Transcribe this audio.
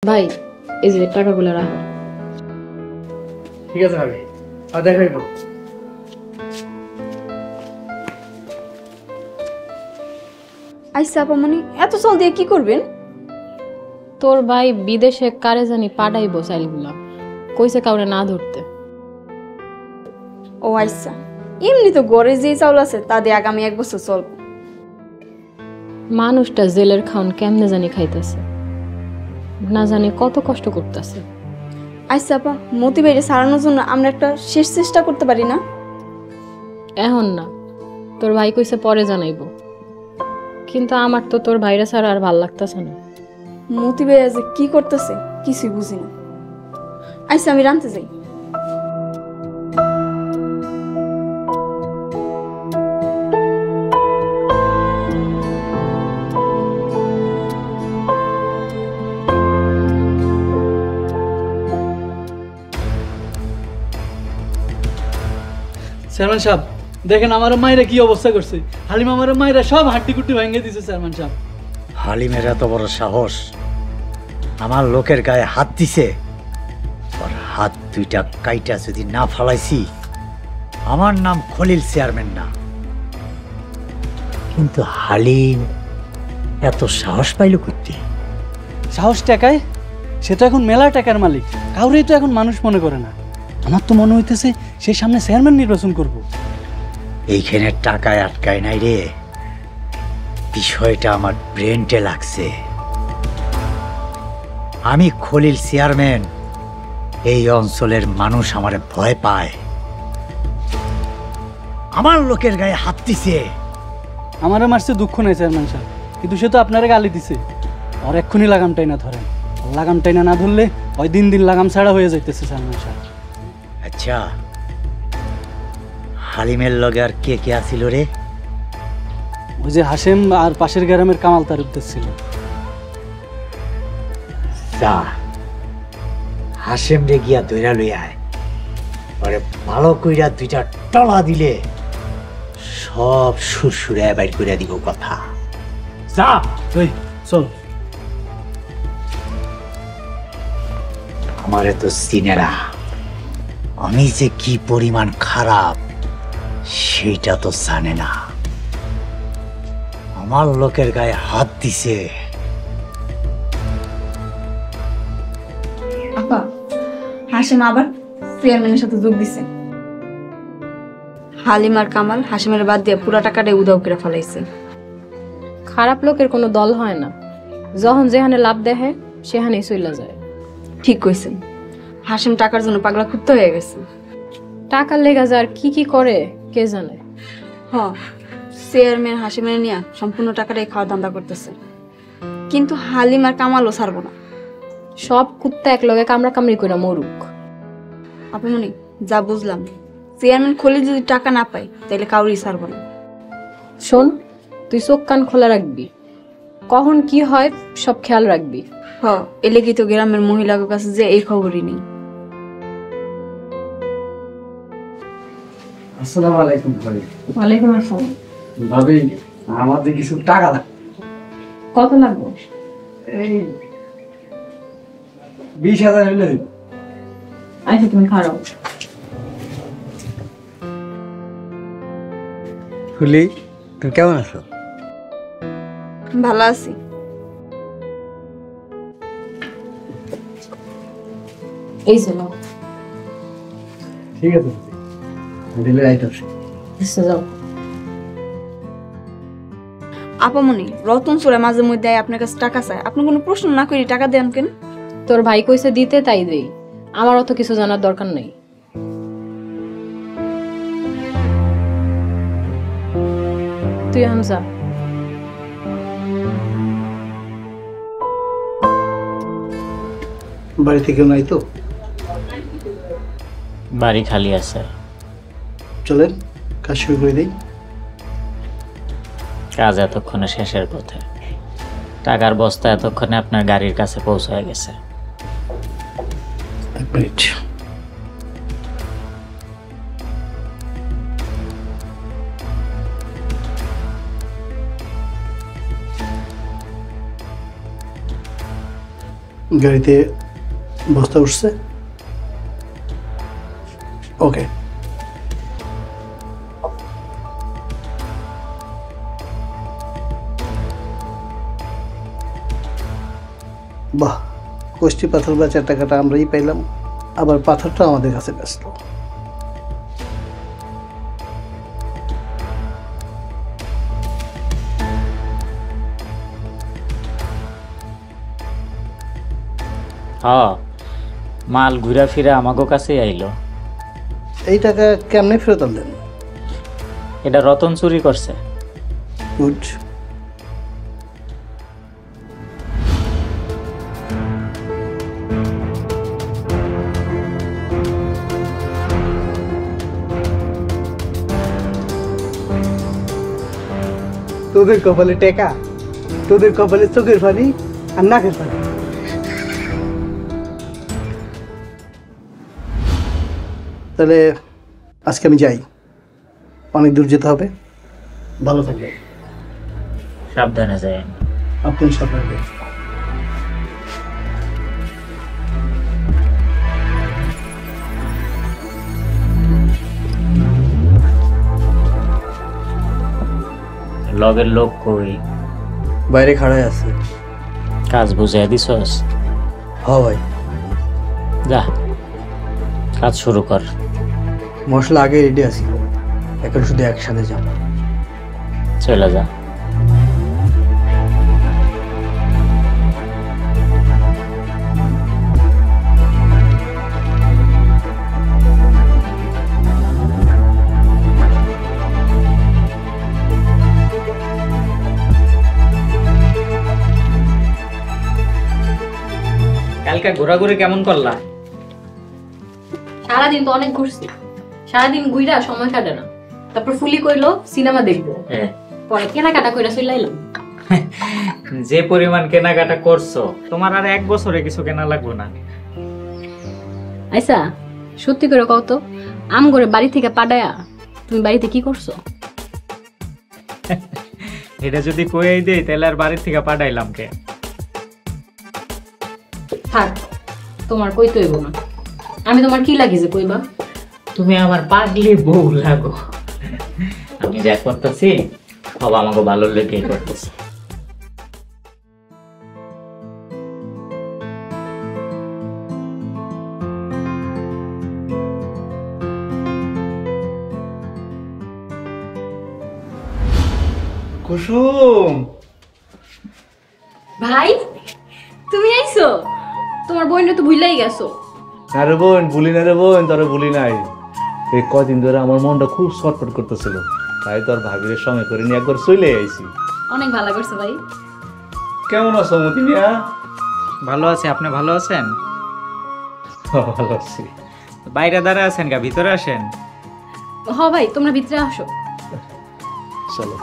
ভাই এই যে টাকাগুলো রাখো। ঠিক আছে ভাবি, আর দেখা হইব। আইসা আপামনি এত চাল দিয়ে কি করবেন? তোর ভাই বিদেশে কারে জানি পাঠাইবো চাইলগুলা, কইছে কাউরে না ধরতে। ও আইসা, এমনি তো ঘরে যে চাউল আছে তা দিয়ে আগামী 1 বছর চলবে। মানুষটা জেলের খাওন কেমনে জানি খাইতেছে, না জানি কত কষ্ট করতেছে। আইসা আপা, মতি বাইরে সারানোর জন্য আমরা একটা শেষ চেষ্টা করতে পারি না? এখন না, তোর ভাই কইছে পরে জানাইবো, কিন্তু আমার তো তোর ভাইরা ছাড়া আর ভাল লাগতেছে না। মতি ভাই যে কি করতেছে কিছুই বুঝি না। আইসা আমি রানতে যাই। চেয়ারম্যান সাহেব দেখেন আমার মায়েরা কি অবস্থা করছে। হালিমা আমার মায়েরা সব হাড্ডি কুট্টি ভেঙে দিছে চেয়ারম্যান সাহেব। হালিমের এত বড় সাহস, আমার লোকের গায়ে হাত দিছে। ওর হাত দুইটা কাইটা যদি না ফালাইছি, আমার নাম খলিল চেয়ারম্যান না। কিন্তু হালিম এত সাহস পাইল করতে? সাহস টাকায়, সে তো এখন মেলা টাকার মালিক, কাউরেই তো এখন মানুষ মনে করে না। আমার তো মনে হইতেছে সে সামনে চেয়ারম্যান নির্বাচন করব। এইখানে টাকায় আটকায় নাই রে, বিষয়টা আমার ব্রেনটে লাগছে। আমি খলিল চেয়ারম্যান, এই অঞ্চলের মানুষ আমারে ভয় পায়। আমার লোকের গায়ে হাত দিছে। আমারও মারছে দুঃখ নেই চেয়ারম্যান সাহেব, কিন্তু সে তো আপনারা গালি দিছে। আর এক্ষুনি লাগামটাই না ধরেন, লাগামটাই না ধরলে ওই দিন দিন লাগাম ছাড়া হয়ে যাইতেছে চেয়ারম্যান সাহেব। আচ্ছা, হালিমের লগে আর কে কে আসিল রে? ওই যে হাসেম আর পাশের গ্রামের কামাল তালুকদার ছিল। যা, হাসেম রে গিয়া দইরা লই আয়। পরে ভালো কইরা দুইটা টলা দিলে সব সুরসুরে বাইর কইরা দিব কথা। যা ওই চল। আমারে তো সিনেরা, আমি যে কি পরিমাণ খারাপ সেইটা তো জানে না। আমার লোকের গায়ে হাত দিছে। আপা, হাসিম আবার চেয়ারম্যানের সাথে যোগ দিছে। হালিম আর কামাল হাসিমের বাদ দিয়ে পুরা টাকাটাই উধাও করে ফেলাইছে। খারাপ লোকের কোনো দল হয় না, যখন যেখানে লাভ দেখে সেখানেই চইলা যায়। ঠিক কইছেন, হাসিম টাকার জন্য পাগলা কুত্তা হয়ে গেছে। টাকার লেগা যে আর কি কি করে কে জানে। হ্যাঁ, চেয়ারম্যান হাসিমের নিয়ে সম্পূর্ণ টাকাটাই খাওয়া ধান্দা করতেছে, কিন্তু হালিম আর কামালও ছাড়বো না। সব কুত্তা এক লগে কামড়া কামড়ি করে মরুক। আপনি যা বুঝলাম, চেয়ারম্যান খলিল যদি টাকা না পায় তাহলে কাউরই ছাড়বো না। শোন, তুই চোখ কান খোলা রাখবি, কখন কি হয় সব খেয়াল রাখবি। এলে কি তো গ্রামের মহিলাদের কাছে যে এই খবরই নেই। আসসালামু আলাইকুম ভাবি। ওয়ালাইকুম আসসালাম। ভাবি, আমাদের কিছু টাকা লাগবে। কত লাগবে? এই 20,000 হইলে হইব। আচ্ছা তুমি খাও। খুলি, তুমি কেমন আছো? ভালো আছি। এই যে নাও। ঠিক আছে দিলে আইতাছি। যাও। আপামনি, রতন চোরে মাঝে মধ্যে আপনার কাছে টাকা চায়, আপনি কোনো প্রশ্ন না করি টাকা দেন কেন? তোর ভাই কইছে দিতে তাই দেই, আমার অত কিছু জানার দরকার নেই। তুই হামজা। বাড়িতে কেউ নাই তো? বাড়ি খালি আছে। চলেন কাজ শুরু করে দেই। কাজ এতক্ষণে শেষের পথে। টাকার বস্তা এতক্ষণে আপনার গাড়ির কাছে পৌঁছায় গেছে। এক মিনিট। গাড়িতে বস্তা উঠছে? ওকে। বাহ, কষ্টি পাথর বেচার টাকাটা আমরাই পাইলাম, আবার পাথরটা আমাদের কাছে ব্যস্ত। হ্যাঁ, মাল ঘুরা ফিরা আমাগো কাছেই আইলো। এই টাকা কেমনে ফেরত আনলেন? এটা রতন চুরি করছে। গুড। তোদের কপালে টেকা, তোদের কপালে চোখের পানি আর নাকের পানি। তাহলে আজকে আমি যাই, অনেক দূর যেতে হবে। ভালো থাকবে। সাবধানে যায়। আপনি সাবধানে। লগের লোক কই? বাইরে খাড়ায় আছে। কাজ বুঝাই দিছস? হ ভাই। যা, কাজ শুরু কর। মশলা আগে রেডি আছে, এখন শুধু একসাথে যাব। চলে যা। কালকে ঘোরাঘুরি কেমন করলা? সারাদিন তো অনেক ঘুরছি, সারাদিন ঘুইরা সময় কাটে না। তারপর ফুলি কইলো সিনেমা দেখবো, পরে কেনাকাটা কইরা চলে আইলাম। যে পরিমাণ কেনাকাটা করছো, তোমার আর 1 বছরে কিছু কেনা লাগবে না। আচ্ছা সত্যি করে কও তো, আম করে বাড়ি থেকে পাঠায়া তুমি বাড়িতে কি করছো? এটা যদি কইই দেই তাহলে আর বাড়ি থেকে পাঠাইলাম কে? থাক, তোমার কইতে হইব না। আমি তোমার কি লাগি যে কইবা? তুমি আমার পাগলি বউ লাগো। আমি যা করতেছি সব আমাকে ভালো লেগেই করতেছি। কুসুম, ভাই তুমি আইছো? তোমার বোন তো ভুলাই গেছো। আরে বোন ভুলি না রে বোন, তোরে ভুলি নাই। এই কদিন ধরে আমার মনটা খুব ছটফট করতেছিল, তাই তোর ভাবির সঙ্গে করে নিয়ে একবার চলে আইছি। অনেক ভালো করছো ভাই। কেমন আছো মতি মিয়া? ভালো আছে, আপনি ভালো আছেন? ভালো আছি। বাইরে দাঁড়ায় আছেন গা, ভিতরে আসেন। হ ভাই, তোমরা ভিতরে আসো। চলো।